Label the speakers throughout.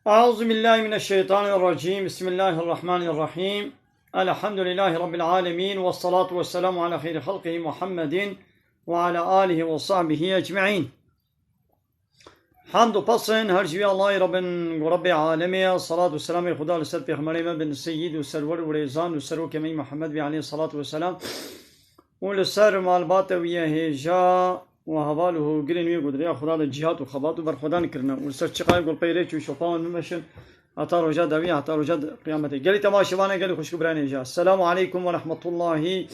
Speaker 1: أعوذ بالله من الشيطان الرجيم. بسم الله الرحمن الرحيم. الحمد لله رب العالمين، والصلاة والسلام على خير خلقه محمد وعلى آله وصحبه أجمعين. حمد و پسن هر جوی الله رب عالمی. صلاة و سلام خدا لسر پیغمبر بن سید و سرور و ریزان و سرو کمی محمد بی علیه الصلاة والسلام و لسر معلومات ویه هجا و حواله گرین وی گدریا خدا د جهاد و خبات و بر خدا نکرنه و لسر چقای گل پیره چو شفاون ممشن حتی رجا دوی حتی رجا قیامته. گلی تماشوانه گلی خوشکو برانه هجا. السلام علیکم و رحمت الله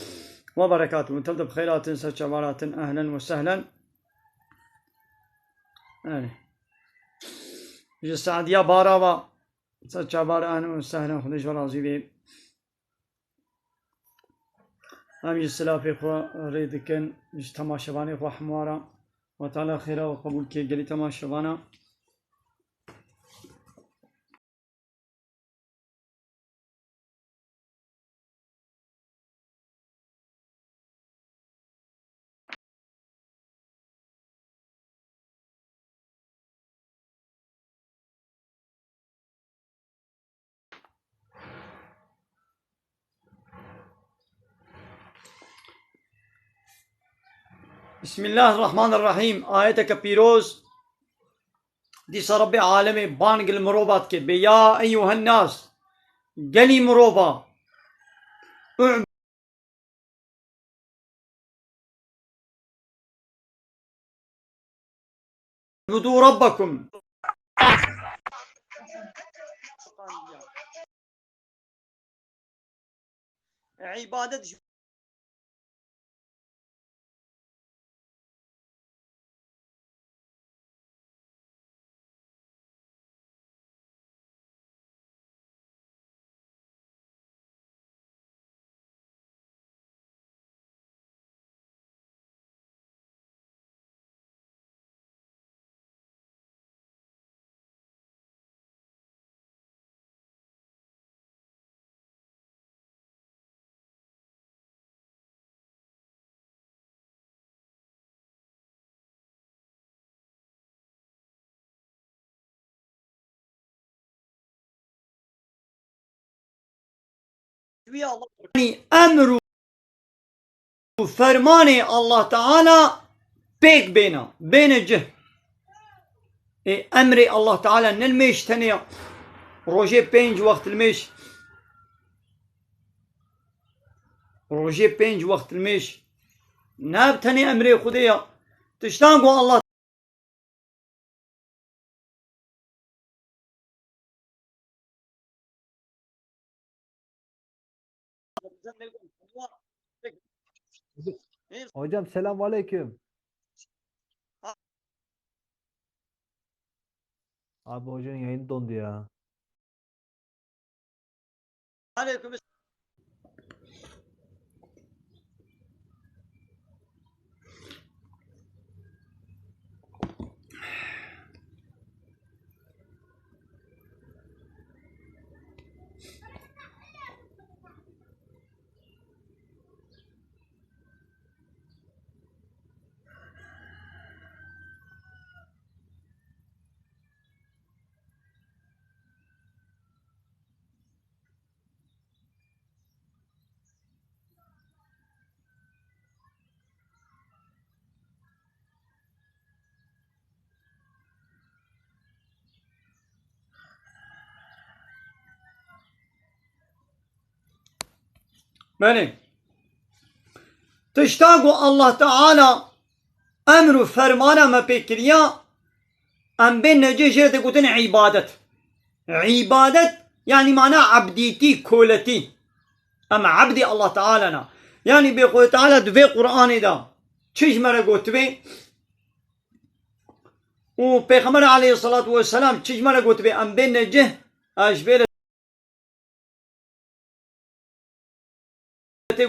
Speaker 1: و برکاته. انتلت بخیرات سرچوارات. اهلا و سهلا. سعدیا بارا و سچا بارا اهلا و سهلا. خودش راضی بی همین سلافی خو ریدکن جس تماشوانی خو حمارا و تعالی خیره و قبول که گلی تماشوانا. بسم الله الرحمن الرحیم. آیت که پیروز دیسا رب عالمی بانگ المروبات کد بی یا ایوها الناس گلی مروبا اعبدوا ربکم عبادت يعني امر و فرمان الله تعالى بيك بين جه امر الله تعالى نلميش تانية روجي بينج وقت الميش روجي بينج وقت الميش ناب تاني امري خدية تشتاقوا الله
Speaker 2: Hocam selamünaleyküm. Abi hocanın yayını dondu ya.
Speaker 1: عليكم. بله تشتاقوا الله تعالى امر فرمانا ما بكريا ام بين نجيجة تقولن عبادت عبادت يعني معناه عبديتي كولتي اما عبدي الله تعالى نا يعني بيقول تعالى دوي قرآن دا چيش مرا قوتبي و پیغمبر عليه الصلاة والسلام چيش مرا قوتبي ام بين نجيه اشبيل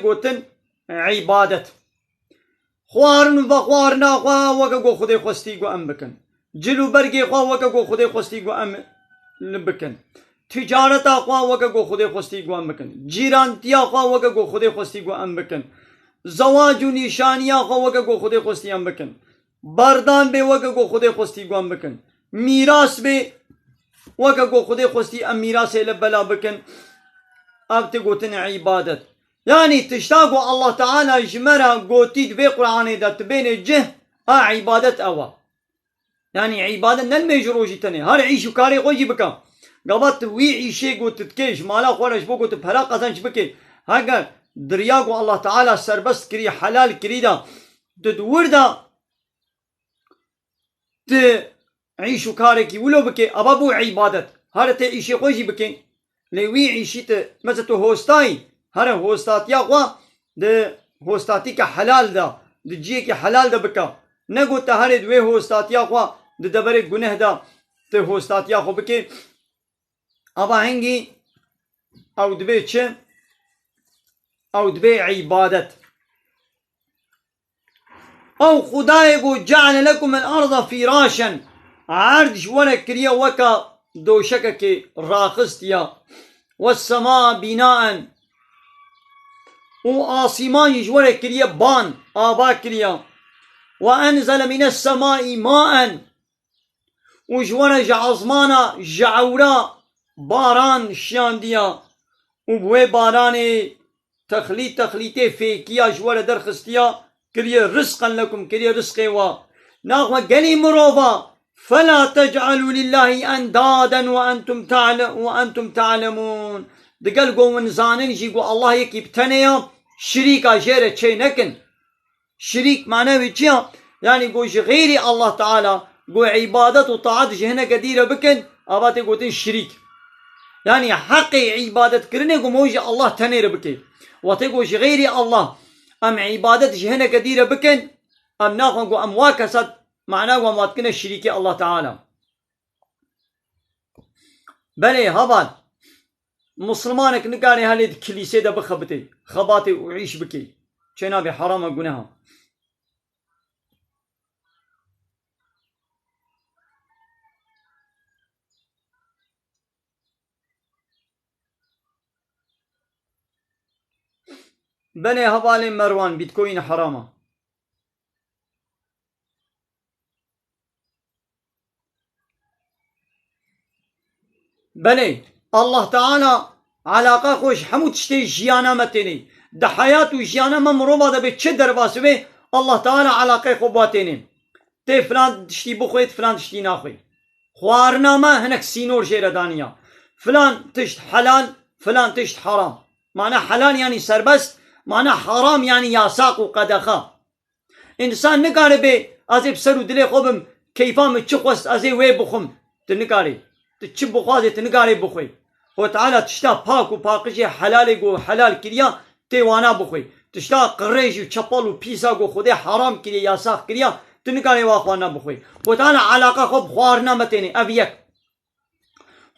Speaker 1: قوتن عبادت خوارن و خوارنا خوا وكا قو خدي خوستي قو ام بكن جلو برگي خوا وكا قو خدي خوستي قو ام بكن تجارتا خوا وكا قو خدي خوستي قو ام بكن جيرانتيا خوا وكا قو خدي خوستي قو ام بكن زواج و نشانيا خوا وكا قو خدي خوستي ام بكن بردان بي وكا قو خدي خوستي قو ام بكن میراث بي وكا خدي خوستي أم ميراثي لبلا بكن أبتي قوتن عبادت يعني تشتاقوا الله تعالى جمرا قوتيد في قرآن دا تبين الجه عبادت أوا يعني عبادت نل ميجروجي تاني هر عيشو كاري خوشي بكا قبط وي عيشي قوت تتكيش مالا خورش بو قوت بهلا قسنش بكي هاگر درياقو الله تعالى سربست كري حلال كري دا تدور دا تعيشو كاري كي ولو بكي أبابو عبادت هر تعيشي خوشي بكي لوي عيشي مثل هوستاي هر هوستات يا خوا د هوستاتي كحلال دا د جي كي حلال دا بكا نگو تهر دوي هوستات يا خوا د دبر گنه دا ت هوستات يا خو بكي ابا هنگي او دبي چه او دبي عبادت او خداي گو جعل لكم الارض فراشا عرض ولا كريا وكا دوشكا كي راخستيا والسماء بناء وآسمان يجور كريا بان آبا كريا وأنزل من السماء ماء وجور جعظمانا جعورا باران شانديا وبوي باراني تخليتي فيكيا جور درخستيا كريا رزقا لكم كريا رزقي ناغما قلي مروفا فلا تجعلوا لله أندادا وأنتم تعلمون دقل قوم زانن جيقو الله يكي بتنيا شريكا جيرة شي نكن شريك معناه بيجيا يعني قو غيري الله تعالى قو عبادة وطاعات جهنة قديرة بكن أباتي قوتين شريك يعني حقي عبادة كرني قو موجي الله تنير بكي وتقو غيري الله أم عبادة جهنة قديرة بكن أم ناخن قو أم واكسد معناه قو مواتكنا الشريكي الله تعالى بلي هبال مسلمانك نقاري هالي كليسي دا بخبتي خباتي وعيش بكي چنابي حرام قناها بني هبالي مروان بيتكوين حرامة بني الله تعالى علاقة خوش حمود تشتي جيانا متيني ده حياة وجيانا ممروبة ده بيتش درباس بي الله تعالى علاقة خوباتيني تي فلان تشتي بخويت فلان تشتي ناخوي خوارنا ما هناك سينور جيردانيا فلان تشت حلال فلان تشت حرام معنى حلال يعني سربست معنى حرام يعني ياساق وقدخا انسان نقاري بي ازي بسرو دلي خوبم كيفام تشخوست ازي وي بخم تنقاري تشب بخوازي تنقاري بخوي هو تعالى تشتا باك وباقشي حلال جو حلال كريا تيوانا بخوي تشتا قريش وشبال وبيسا جو خدي حرام كريا ياساق كريا تنقاري واخوانا بخوي هو تعالى علاقة خوب خوارنا متيني ابيك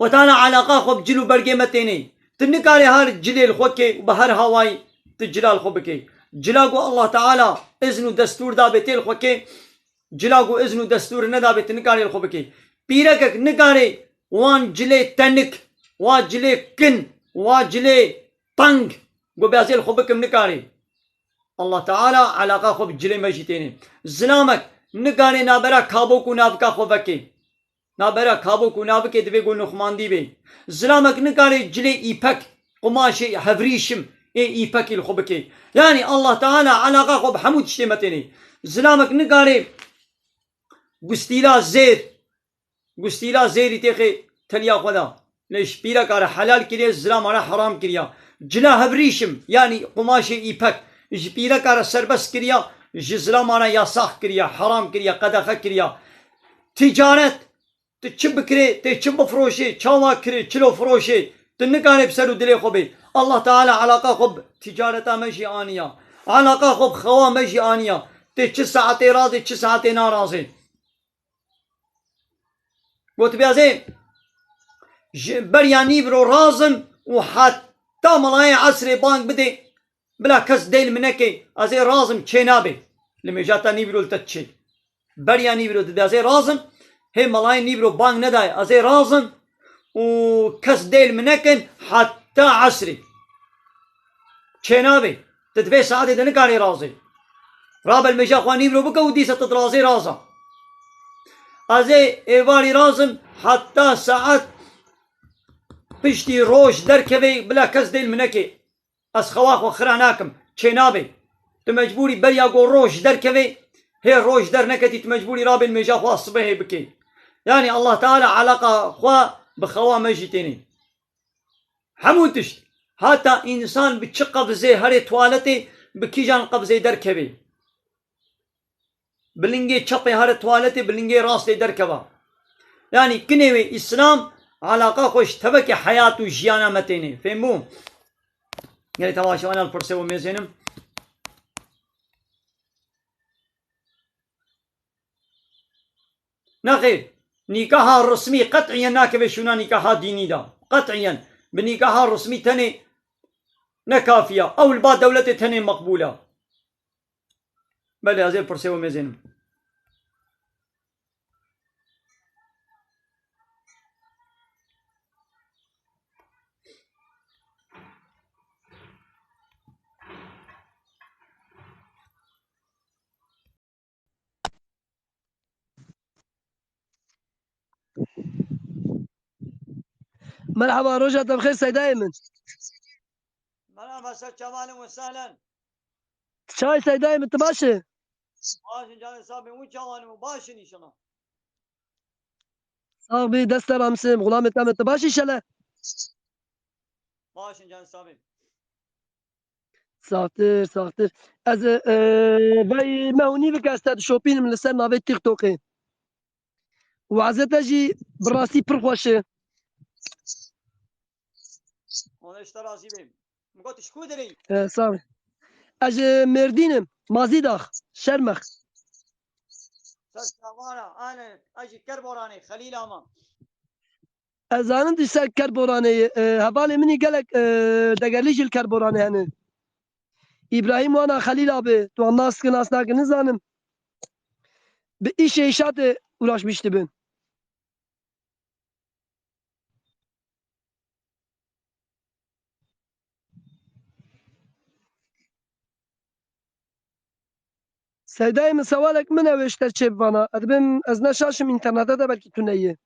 Speaker 1: هو تعالى علاقة خوب جلو برقي متيني تنقاري هار جليل خوكي وبهر هواي تجلال خوبكي جلاغو الله تعالى اذن دستور دا بتيل خوكي جلاغو اذن دستور ندا بتنقاري الخوبكي بيركك نقاري وان جلي تنك وا جلي كن وا جلي طنق قو بيازيل خوبكم نقاري الله تعالى علاقة خوب جلي مجيتيني زلامك نقاري نابرا كابوكو نابكا خوبكي نابرا كابوكو نابكي دبي قو نخمان دي بي زلامك نقاري جلي ايبك قماشي هفريشم ايبك الخوبكي يعني الله تعالى علاقة خوب حمود شتمتيني زلامك نقاري قستيلا زير تيخي تليا خدا ليش بيرا كار حلال كريا زلام على حرام كريا جلا هبريشم يعني قماشي ايبك جبيرا كار سربس كريا جزلام على ياساخ كريا حرام كريا قدخ كريا تجارت تشب كري تشب فروشي چاوا كري چلو فروشي تنقاني بسرو دلي خوبي الله تعالى علاقة خوب تجارتا مجي آنيا علاقة خوب خوا مجي آنيا تي ساعتي راضي 6 ساعتي ناراضي قلت بيازي برياني برو رازم وحتى ملاي عصري بانك بدي بلا كس ديل منكي ازي رازم چينابي لما جاتا نيبرو التتشي برياني برو تدازي رازم هي ملاي نيبرو بانك نداي ازي رازم وكس ديل منكن حتى عصري چينابي تدفي ساعتي دنكاري رازي راب المجا خواني برو بكا وديسة تدرازي رازا ازي ايواري رازم حتى ساعت پشتی ڕۆژ دەرکەوێ بلا کەس دەیل منەکێ ئەس خەواخ و خرا ناکەم چێ نابێ تو مەجبوری بەریا گۆ ڕۆژ دەرکەوێ هێ ڕۆژ دەرنەکەتی تو مەجبوری رابێن مێژا خوا سبەهێ بکەی يعني الله تعالى علاقة خوا بخوا مجتيني همون تشت حتى إنسان بتش قبزة هري توالتي بكيجان قبزة دركبي بلنجي تشطي هري توالتي بلنجي راسي دركبا يعني كنوي إسلام علاقة خوش تبكي حياة وجيانا متيني فهمو يعني تماشى أنا الفرصة وميزينم نخير نكاح رسمي قطعيا ناكب شونا نكاح ديني دا قطعيا بنكاح رسمي تاني نكافية أو البعض دولة تاني مقبولة بله هذه الفرصة وميزين
Speaker 3: مرحبا روجا بخير سيد ايمن.
Speaker 1: مرحبا سيد اهلا وسهلا.
Speaker 3: شاي سيد ايمن انت ماشي؟
Speaker 1: ماشي جاني صاحبي وين جواني مباشر ان شاء الله.
Speaker 3: صاحبي دستر امسم غلام تام انت ماشي شلا؟
Speaker 1: ماشي جاني صاحبي.
Speaker 3: ساعتر ساعتر از باي مهوني بك استاد شوبين من لسان ما بيت تيك توكي وعزت اجي براسي برخوشه
Speaker 1: انا اشترى زيبي ما قلتش كو دري
Speaker 3: صاحبي اجي مردينم مازي داخ شرمخ
Speaker 1: انا اجي كربوراني خليل اما
Speaker 3: ازانم دي كربوراني هبالي مني قالك دقليج الكربوراني هنا ابراهيم وانا خليل ابي تو الناس كناس ناك نزانم بايش ايشات ولاش بيشتبن سيداي من سوالك من اوشتر چبوانا ادبم از نشاشم انترنت ده بلكي تونيه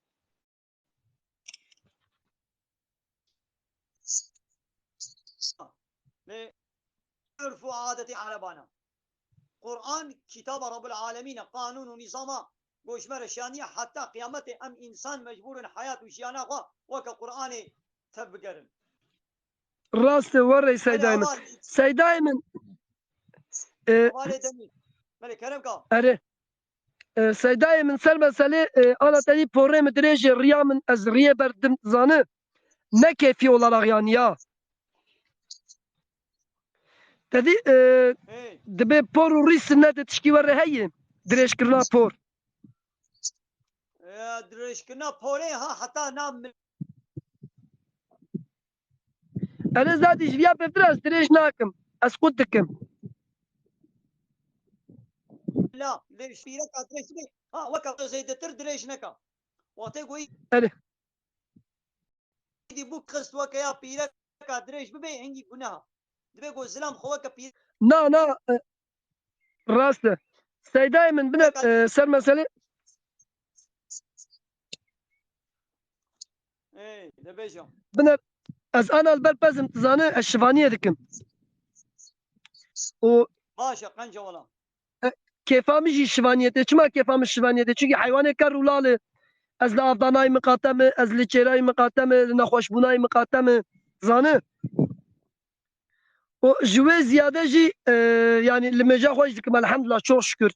Speaker 1: عرف عادتي على بانا قرآن كتاب رب العالمين قانون ونظام گوشمر شانية حتى قيامت ام انسان مجبور حياة وشيانا وكا قرآن تبقرن
Speaker 3: راست وري سيداي من سيداي من
Speaker 1: ملك هرمكا
Speaker 3: اره سيداي من سر مسألة انا تاني بوري مدريج ريا من از ريا بردم زانه ne keyfi olarak yani ya. Dedi dibe por uri sünnet tişki var heye direşkirna por.
Speaker 1: direşkirna pore ha hatta nam
Speaker 3: Ana zadi jviya befras direş nakim. Az kut dikim.
Speaker 1: لا ليش في لك ادريش ها وكا زي دتر دريش نكا وتقوي
Speaker 3: أره
Speaker 1: دي بوك قص وكا يا بيرك ادريش ببي عندي جناها دبي جو زلام خوك بير
Speaker 3: نا راست سيداي من بنا سر مسألة
Speaker 1: ايه دبيجو
Speaker 3: بنا از انا البلبزم تزانه الشفانية دكم و
Speaker 1: باشا قنجة ولا
Speaker 3: كيفامجي الشفانية چما كيفام الشفانية çünkü hayvanı kar ulalı از لافدانای مقاتمه از لچرای مقاتمه نخوشبونای مقاتمه زانه و جوه زیاده جی yani لمجا خوش دکم الحمدلله çok şükür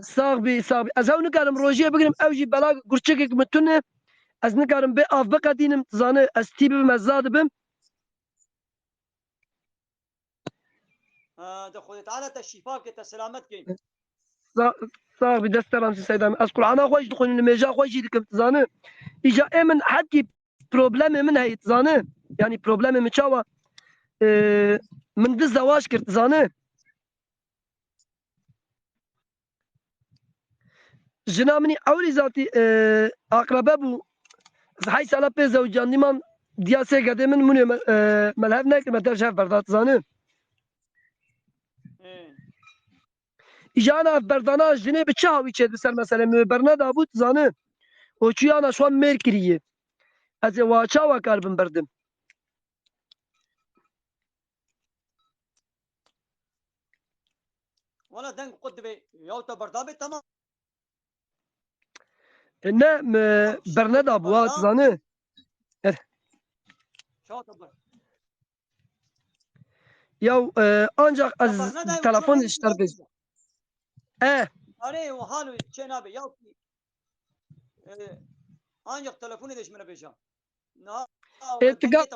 Speaker 3: صاحبي از هاو نکارم روژیه بگیرم او جی بلا گرچک متونه از نکارم به آف بقدینم زانه از تیبم از زاد بم
Speaker 1: دخلت على الشفاء كت سلامت كي
Speaker 3: صاحبي دسترام سيدام از قرآن خوش دخون لمجا خوش دکم زانه ایجا امن حدی problem من هيت زانه يعني problem من چاوا من دز زواج کرد زانه جنامني اولي ذاتي اقربه بو هاي سالا بي زوجان ديمان دياسه قدمن منو ملهف نكر متر شاف بردات زانه اجانا بردانا جني بچاوي چه بسر مثلا برنا دابوت زانه O çuyana şu an mer kiriye. Ez ê waçawa kar bin berdim.
Speaker 1: ولا دنگ قد بي يوتا بردابي تمام
Speaker 3: Ne berneda buwa tizanı.
Speaker 1: شو تبر
Speaker 3: Ya ancak az
Speaker 1: برندا
Speaker 3: telefon işler biz.
Speaker 1: اري وحالو چنابي يا ancak telefonu değişmene bejam. Na
Speaker 3: Etiga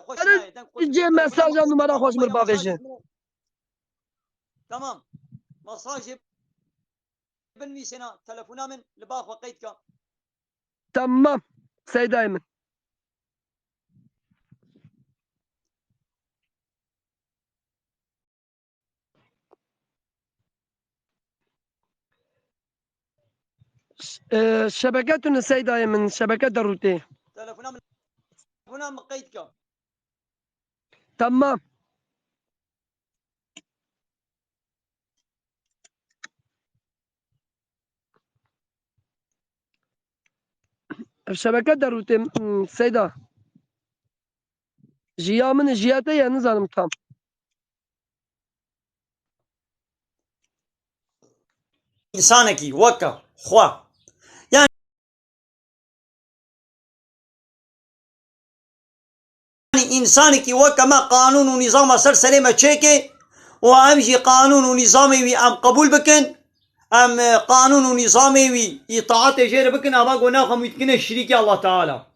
Speaker 3: ce mesaja numara hoşmur baveji.
Speaker 1: Tamam. Mesaj بالنسينا تلفونا من لباخ وقيتك.
Speaker 3: Tamam. Seydayım. شبكتنا سيدايم من شبكة دروتي.
Speaker 1: تلفونا من قيتك.
Speaker 3: Tamam. شبكة دروتي سيدا. جيامن جياته ya nizanım tam.
Speaker 1: إنسانك وكا خوا يعني إنسانك وكا ما قانون ونظام سر سليمة تشيكي وأمشي قانون ونظامي أم قبول بكن أم قانون ونظامي إطاعت جير بكن أما قلنا خم يتكن الشريك الله تعالى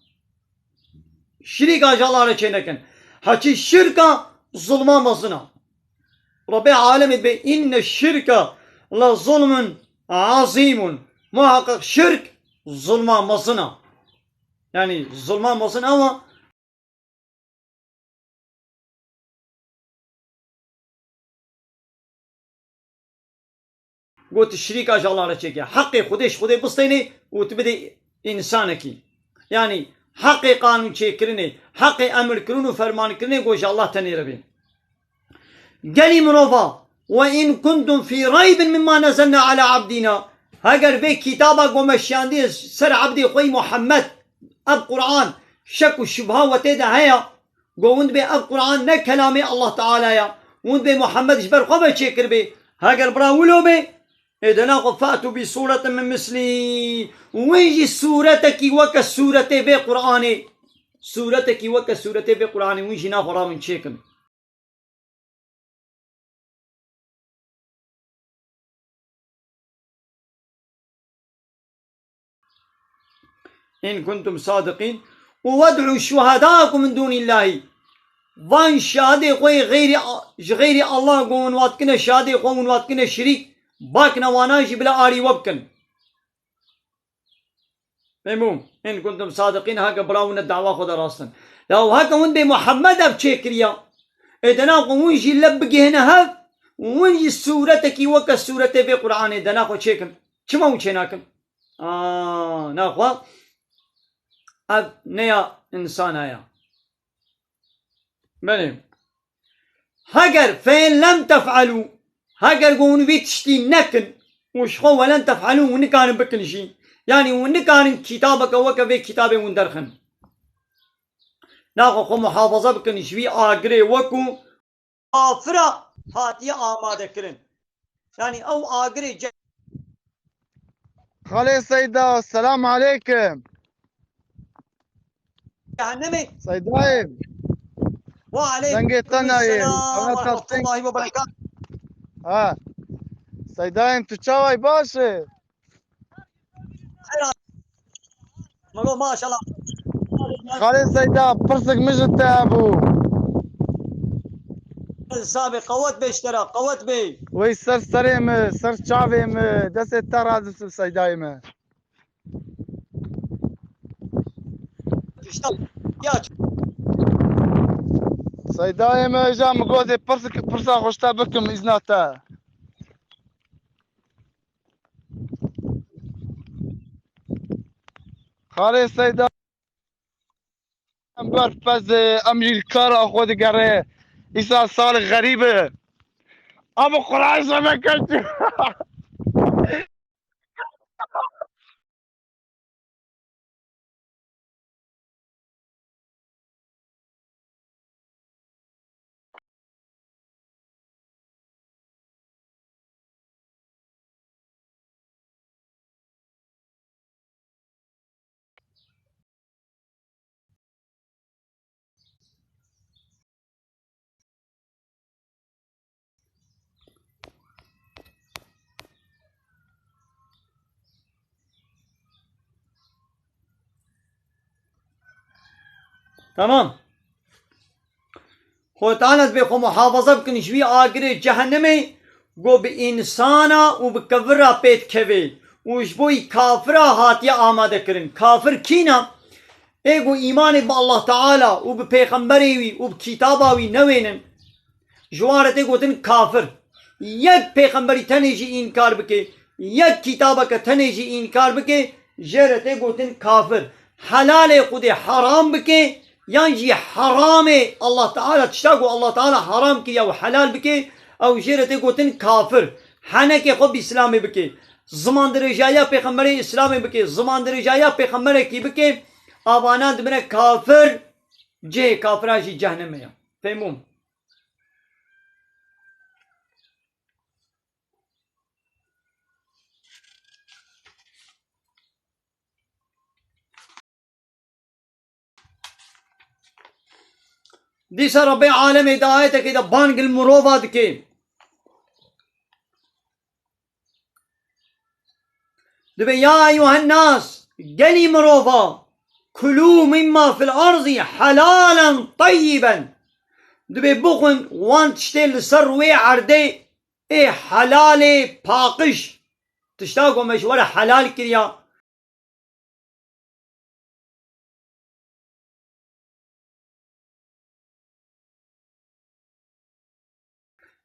Speaker 1: شريك الله على شينكن حكي الشركة ظلما مصنع ربي عالم إن الشركة لظلم عظيم محقق شرك ظلما مصنع يعني ظلما مصنع أما قلت الشريك اجى الله على شيء حقي خديش خدي بسطيني وتبدي انسانك يعني حقي قانون شيء كرني حقي امر كرنو فرمان كرني قوش الله تني ربي قالي منوفا وان كنتم في ريب مما نزلنا على عبدنا هاجر بيك كتابك ومشياندي سر عبدي خوي محمد اب قران شك والشبهه وتيدا هيا قوند بي اب قران نا كلامي الله تعالى يا وند بي محمد جبر خبر شكر بي هاجر براولو بي إذا ناقض فأتوا بصورة من مثلي ويجي سورتك وكسورة بقرآن سورتك وكسورة بقرآن ويجي ناخرا من شيكم إن كنتم صادقين وادعوا شهداءكم من دون الله وان شهادة قوي غير الله قوم واتكنا شهادة قوم واتكنا شريك باكنا واناجي بلا آري وبكن مفهوم إن كنتم صادقين هكا براونا الدعوة خدا راستن لو هكا وندي محمد بتشكريا إذا ناقو ونجي لبقي هنا هاك ونجي سورتك وكا سورة في قرآن إذا ناقو تشيكن كما وشيناكن ناقو أب نيا إنسان آيا بلي هكر فإن لم تفعلوا هاجر قون بيتشتي نكن وش خو ولن تفعلوا ونكان بكن شيء يعني ونكان كتابك وكبي كتابي وندرخن ناخو خو محافظة بكن شوي آجري وكو آفرا هاتي آمادة كرن يعني أو آجري
Speaker 4: خالي سيدة السلام عليكم
Speaker 1: جهنمي
Speaker 4: سيدايم
Speaker 1: وعليكم
Speaker 4: دنگتنا
Speaker 1: السلام ورحمة الله وبركاته
Speaker 4: سيدايم تو چاوي باشه
Speaker 1: ما شاء الله
Speaker 4: خالي سيدة برسك مجد ابو
Speaker 1: سابق قوت بيشترى قوت بي
Speaker 4: وي سر سريم سر چاويم دست تراز سيدايم سيدايم جا مقودي برسا خوشتا بكم إذناتا خالي سيدايم برفز أمجي الكار أخوذ قري إيسا صالح غريبة أبو قرآن سمكت
Speaker 1: تمام. خو تعالت بخو محافظة بكن شوي آقري جهنمي قو بإنسانا وبكفرها بيت كوي وشبوي كافرها هاتيا آماده كرن. كافر كينا ايگو ایمان با الله تعالی و به پیغمبری وی و به کتابا وی نوینن جوارت گوتن کافر. یک پیغمبری تنیجی انکار بکه یک کتابا که تنیجی انکار بکه جرت گوتن کافر. حلال خود حرام بکه یعنی حرام الله تعالی تشتاقو الله تعالی حرام کیا و حلال بکه او جرت گوتن کافر. حنک خود اسلامی بکه زمان درجایا پیغمبری اسلامی بکه زمان درجایا پیغمبری کی بکه آوانا دبنه کافر جه کافراشی جهنمه یا فهمون. دیسا رب عالم هدایت که دا بانگ المروفات که دبه یا ایوها الناس گلی مروفا کلو مما فی الارض حلالا طیبا دبه بخون وان تشتیل سر وی عرده ای حلال پاقش تشتاقو مشوره حلال کریا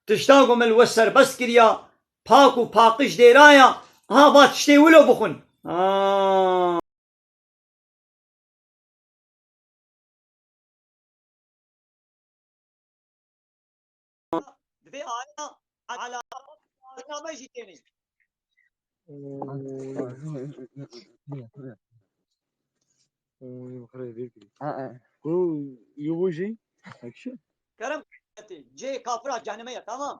Speaker 1: تشتاقو من الوسر بس کریا پاکو پاقش دیرایا ها با تشتی ولو بخون دبي على ما يجي تاني كرم جي كافرة جهنمية تمام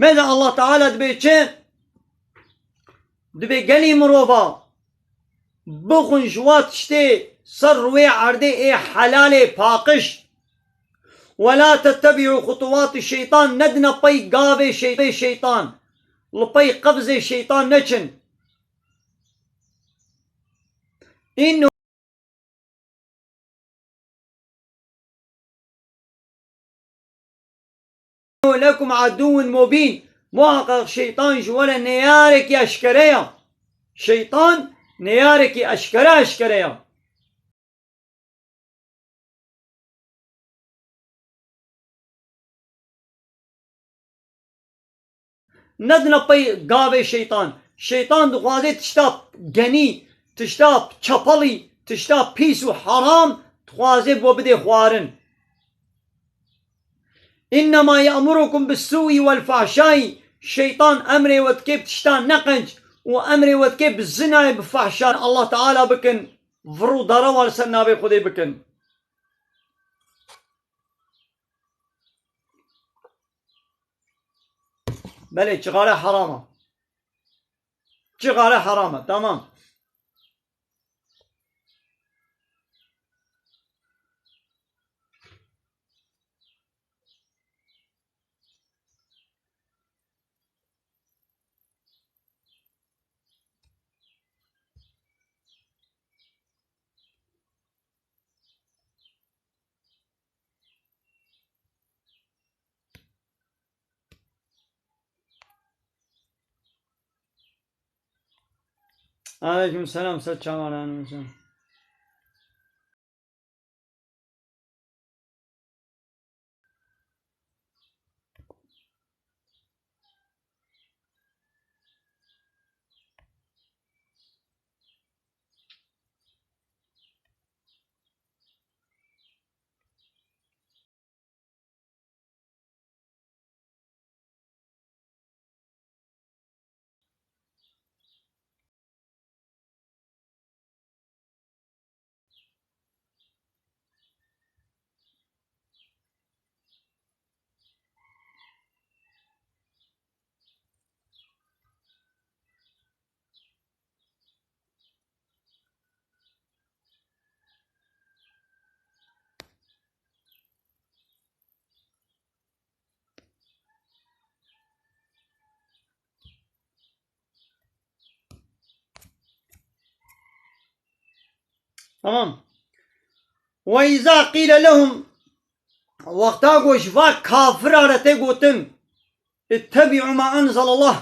Speaker 1: ماذا الله تعالى دبي چه دبي قلي مروفا بخون جوات شتي سر روي عرضي اي حلال پاقش ولا تتبعوا خطوات الشيطان ندنا بي قاوي شيطان لبي قفز الشيطان نچن إنه لكم عدو مبين. محقق شيطان جوالا نيارك أشكريا شيطان نيارك أشكريا ندنا بي قاوي شيطان دخوازي تشتاب جني تشتاب چپلی تشتاب پیس و حرام تخوازي بو بده خوارن. إنما يأمركم بالسوء والفحشاء شيطان أمري وتكيب تشتان نقنج وأمري وتكيب الزنا بفحشاء الله تعالى بكن فرو ضروا لسنا بخذي بكن. بله شغالة حرامة تمام. عليكم السلام ست شمال. تمام. وإذا قيل لهم وقتا گوش و کافرارته گوتن اتبعوا ما انزل الله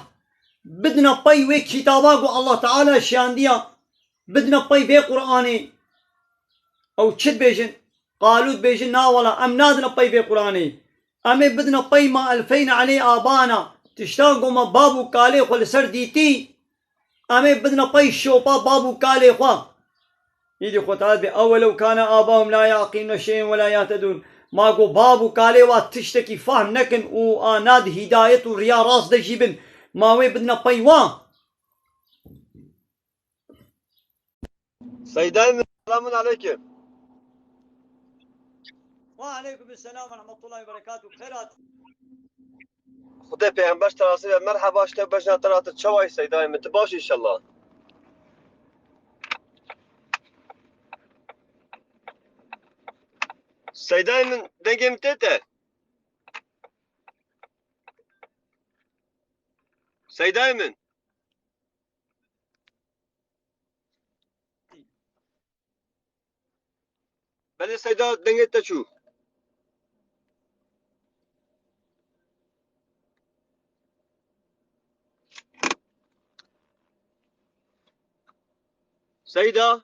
Speaker 1: بدنا پای و کتابا گو الله تعالی شاندیا بدنا پای به قرآنی او چت بیجن قالوا بیجن نا ولا ام نادنا پای به قرآنی امی بدنا پای ما الفین علی آبانا تشتاقو ما بابو کالی خو لسر دیتی امی بدنا پای شوپا بابو کالی خو يدي خطاب أولو كان آباهم لا يعقلون شيئا ولا يهتدون ما قو بابو كالي واتشتكي فهم نكن وآناد هداية وريا راس دجيبن ما وي بدنا بيوان
Speaker 5: سيدايم سلام عليكم.
Speaker 1: وعليكم السلام ورحمة الله وبركاته خيرات
Speaker 5: خدي پیغمبر تراسي مرحبا اشته بجنا ترات تشواي سيدايم تباشي ان شاء الله. سيدايم دنگم تيته سيدايم بل سيدا دنگت تشو سيدا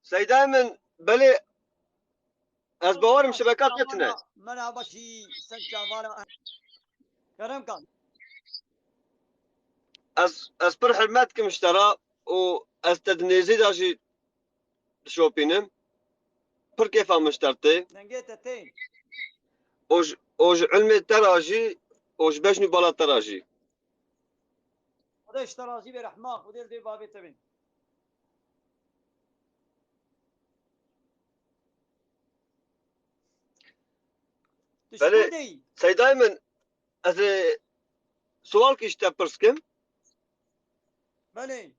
Speaker 5: سيدايم بلي از باورم شبكات نتنه
Speaker 1: مرحبا شي سجا والا كرم كان
Speaker 5: از پر حرمتكم اشترى و از تدنيزي داشي شوبينم پر كيف مشترتي
Speaker 1: دنگيت تين
Speaker 5: اوج علم تراجي اوج بجني بالا تراجي
Speaker 1: هذا اشترازي برحمة ودير دي بابي تبين
Speaker 5: بله.
Speaker 1: تشكودي
Speaker 5: سيدايم از سوال کی اشته پرسکم
Speaker 1: بله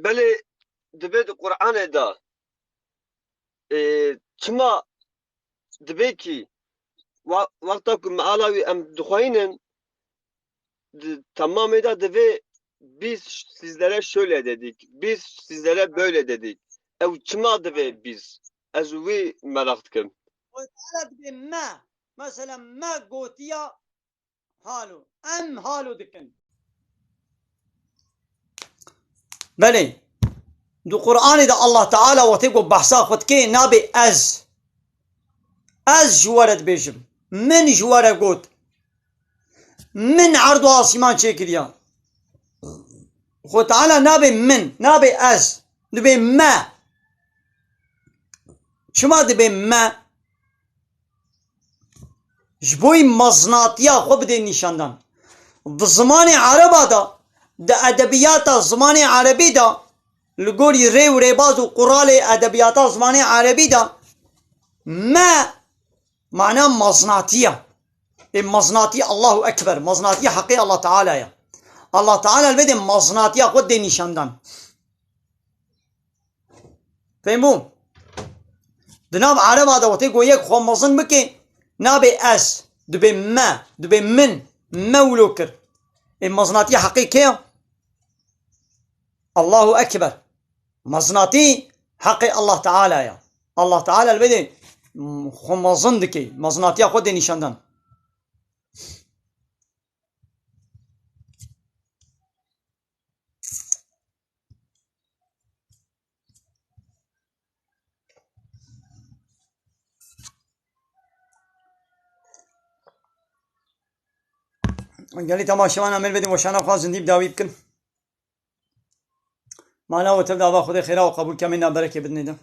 Speaker 5: بله دبید قرآن دا چما دبی کی وقتا که معالاوی ام دخواینن tamam da deve biz sizlere şöyle dedik, biz sizlere böyle dedik. Ev çima deve biz? Ez vi merak ettim.
Speaker 1: وتعالى بما مثلا ما قوتيا حالو ام حالو دكن بله دو قرآن دا الله تعالى وتيقو بحثا خدكي نابي از جوارد بيجم من جوارد قوت من عرض آسمان چكريا خو تعالى نابي من نابي از دبي ما شما دبي ما جبوی مزناتیا خوب دی نشاندن د زمان عربا دا د ادبیات زمان عربی دا لگوری ری و ریباز و قرال ادبیات زمان عربی دا ما معنی مزناتیا مزناتی الله اکبر مزناتی حقی الله تعالی یا الله تعالی البته مزناتیا خود دی نشاندن فهمو دناب عربا دا وقتی گو یک خو مزن بکی نابي اس دبي ما دبي من مولوكر المزناتي حقيقية الله أكبر مزناتي حقي الله تعالى يا الله تعالى البدي خمزندكي مزناتي خود نشاندن قال لي تماشانا عمل بدي وشانا خلاص زنديب داوي بكن ما لا وتبدا خذ خيره وقبول كمنا بركه باذن الله